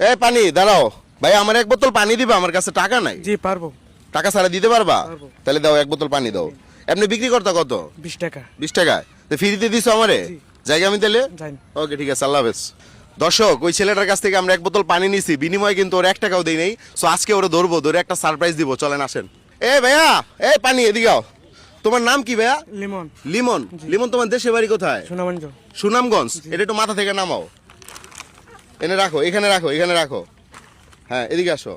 এই পানি দাঁড়াও ভাই, আমার এক বোতল পানি দিবা, আমার কাছে টাকা নাই। জি পারবো। টাকা ছাড়া দিতে পারবা? পারবো। তাহলে দাও, এক বোতল পানি দাও। এমনি বিক্রি করতে কত? 20 টাকা। 20 টাকা। তো ফ্রিতে দিছো আমারে? জি। জায়গা আমি তাহলে জানি। ওকে ঠিক আছে, আল্লাহ হাফেজ। দর্শক, ওই ছেলেটার কাছ থেকে আমরা এক বোতল পানি নিছি, বিনিময়ে কিন্তু ওর 1 টাকাও দেই নাই। সো আজকে ওরে ধরবো, ধরে একটা সারপ্রাইজ দিব। চলেন আসেন। এ ভাইয়া, এই পানি এদিকে আও। তোমার নাম কি ভাইয়া? লিমন। লিমন। লিমন, তোমার দেশের বাড়ি কোথায়? সুনামগঞ্জ। সুনামগঞ্জ। এটা একটু মাথা থেকে নামাও, এনে রাখো, এখানে রাখো, এখানে রাখো। হ্যাঁ, এদিকে আসো।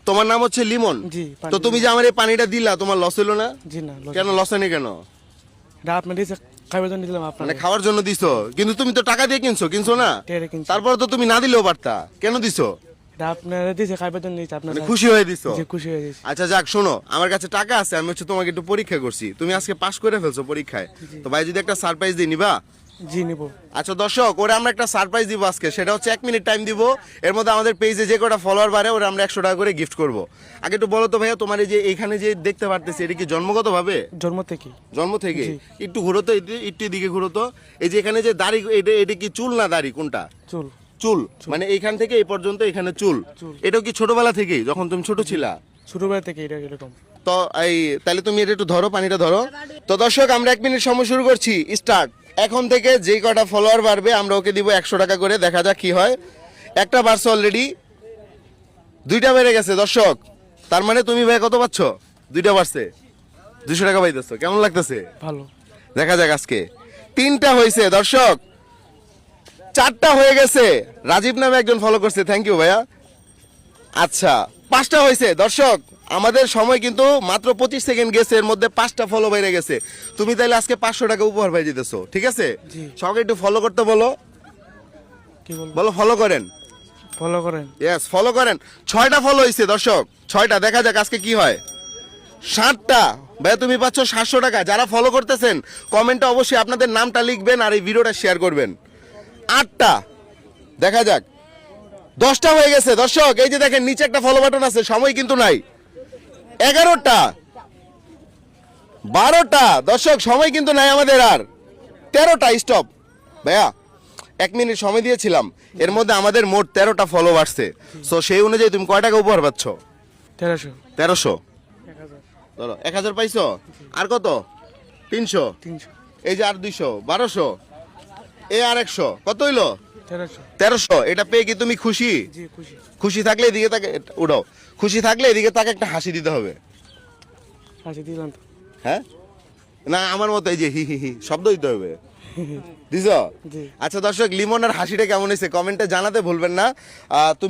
তোমার নাম হচ্ছে লিমন। জি। তো তুমি যে আমার এই পানিটা দিলা, তোমার লস হলো না? জি না। কেন লস হয়নি কেন? এটা আপনি দিয়েছে খাইবার জন্য দিলাম আপনার। মানে খাওয়ার জন্য দিছো, কিন্তু তুমি তো টাকা দিয়ে কিনছো না? টেরে কিনছি। তারপর তো তুমি না দিলেও পারতা, কেন দিছো? এটা আপনার দিয়েছে খাইবার জন্য দিয়েছে আপনার। মানে খুশি হয়ে দিছো? জি খুশি হয়ে গেছি। আচ্ছা যাক, শোনো, আমার কাছে টাকা আছে, আমি হচ্ছে তোমাকে একটু পরীক্ষা করছি, তুমি আজকে পাস করে ফেলছো পরীক্ষায়, তো ভাই যদি একটা সারপ্রাইজ দিই, নিবা? জি নিব। আচ্ছা দর্শক, ওরা আমরা একটা সারপ্রাইজ দিব আজকে, সেটা হচ্ছে 1 মিনিট টাইম দিব। এর মধ্যে আমাদের পেজে যে কটা ফলোয়ার বাড়ে ওরা আমরা 100 টাকা করে গিফট করব। আগে একটু বলো তো ভাইয়া, তোমার এই যে এখানে যে দেখতে পারতেছি, এটা কি জন্মগত ভাবে? জন্ম থেকে। জন্ম থেকে? জি। একটু ঘুরো তো, একটু এদিকে ঘুরো তো। এই যে এখানে যে দাড়ি, এটা কি চুল না দাড়ি, কোনটা? চুল। চুল। মানে এইখান থেকে এই পর্যন্ত এখানে চুল। চুল। এটাও কি ছোটবেলা থেকেই, যখন তুমি ছোট ছিলা? ছোটবেলা থেকে এটা এরকম। তো এই তাহলে তুমি এটা একটু ধরো, পানিটা ধরো। তো দর্শক, আমরা 1 মিনিট সময় শুরু করছি, স্টার্ট। এখন থেকে যেই কটা ফলোয়ার বাড়বে আমরা ওকে দিব 100 টাকা করে, দেখা যাক কি হয়। একটা বাড়ছে অলরেডি, 2টা বেড়ে গেছে দর্শক। তার মানে তুমি ভাই কত পাচ্ছ? 2টা বাড়ছে, 200 টাকা পাইতেছো, কেমন লাগতেছে? ভালো। দেখা যাক আজকে। 3টা হয়েছে দর্শক, 4টা হয়ে গেছে। রাজীব নামে একজন ফলো করছে, থ্যাংক ইউ ভাইয়া। আচ্ছা, 5টা হয়েছে দর্শক। আমাদের সময় কিন্তু মাত্র 25 সেকেন্ড গেছে, এর মধ্যে 5টা ফলো বেড়ে গেছে। তুমি তাহলে আজকে 500 টাকা উপহার পাই দিতেছো, ঠিক আছে? জি। সবাই একটু ফলো করতে বলো, কি বলবো? বলো ফলো করেন। ফলো করেন। ইয়েস, ফলো করেন। 6টা ফলো হয়েছে দর্শক, 6টা। দেখা যাক আজকে কি হয়। 7টা। ভাইয়া তুমি পাচ্ছ 700 টাকা। যারা ফলো করতেছেন কমেন্টে অবশ্যই আপনাদের নামটা লিখবেন আর এই ভিডিওটা শেয়ার করবেন। 8টা। দেখা যাক। 10টা হয়ে গেছে দর্শক, এই যে দেখেন নিচে একটা ফলো বাটন আছে, সময় কিন্তু নাই। 11টা। 12টা দর্শক, সময় কিন্তু নাই আমাদের আর। 13টা। স্টপ ভাইয়া, 1 মিনিট সময় দিয়েছিলাম, এর মধ্যে আমাদের মোট 13টা ফলো আসছে। সো সেই অনুযায়ী তুমি কয় টাকা উপহার পাচ্ছ? 1300। 1300। 1000। ধরো 1000 পাইছো। আর কত? 300। 300। এই যে আর 200, 1200। এই আর 100, কত হইলো? 1300। 1300। এটা পেয়ে কি তুমি খুশি? জি খুশি। খুশি থাকলে এদিকে তাকে উঠাও, খুশি থাকলে এদিকে তাকে একটা হাসি দিতে হবে। আচ্ছা দিলাম তো। হ্যাঁ, না আমার মতো এই যে হি হি হি শব্দ দিতে হবে। দিছো? জি। আচ্ছা দর্শক, লিমনের হাসিটা কেমন হয়েছে কমেন্টে জানাতে ভুলবেন না। তুমি